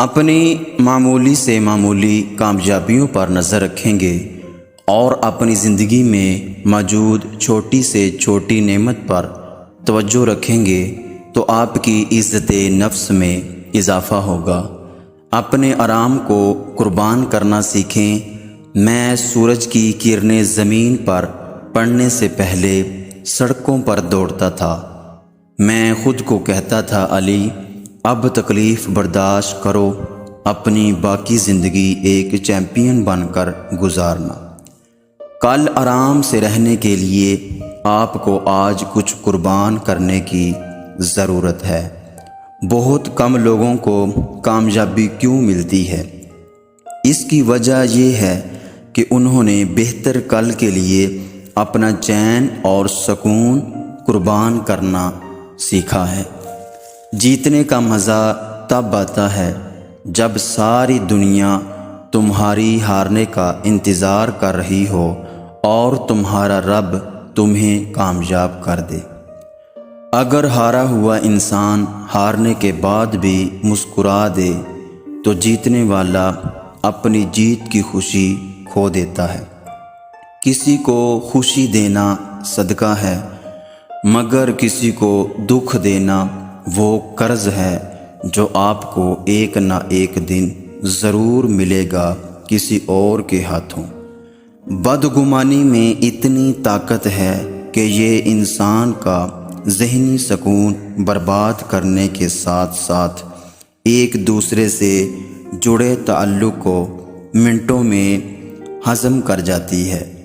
اپنی معمولی سے معمولی کامیابیوں پر نظر رکھیں گے اور اپنی زندگی میں موجود چھوٹی سے چھوٹی نعمت پر توجہ رکھیں گے تو آپ کی عزت نفس میں اضافہ ہوگا۔ اپنے آرام کو قربان کرنا سیکھیں۔ میں سورج کی کرنیں زمین پر پڑنے سے پہلے سڑکوں پر دوڑتا تھا۔ میں خود کو کہتا تھا علی اب تکلیف برداشت کرو، اپنی باقی زندگی ایک چیمپئن بن کر گزارنا۔ کل آرام سے رہنے کے لیے آپ کو آج کچھ قربان کرنے کی ضرورت ہے۔ بہت کم لوگوں کو کامیابی کیوں ملتی ہے؟ اس کی وجہ یہ ہے کہ انہوں نے بہتر کل کے لیے اپنا چین اور سکون قربان کرنا سیکھا ہے۔ جیتنے کا مزہ تب آتا ہے جب ساری دنیا تمہاری ہارنے کا انتظار کر رہی ہو اور تمہارا رب تمہیں کامیاب کر دے۔ اگر ہارا ہوا انسان ہارنے کے بعد بھی مسکرا دے تو جیتنے والا اپنی جیت کی خوشی کھو دیتا ہے۔ کسی کو خوشی دینا صدقہ ہے، مگر کسی کو دکھ دینا وہ قرض ہے جو آپ کو ایک نہ ایک دن ضرور ملے گا کسی اور کے ہاتھوں۔ بدگمانی میں اتنی طاقت ہے کہ یہ انسان کا ذہنی سکون برباد کرنے کے ساتھ ساتھ ایک دوسرے سے جڑے تعلق کو منٹوں میں ہضم کر جاتی ہے۔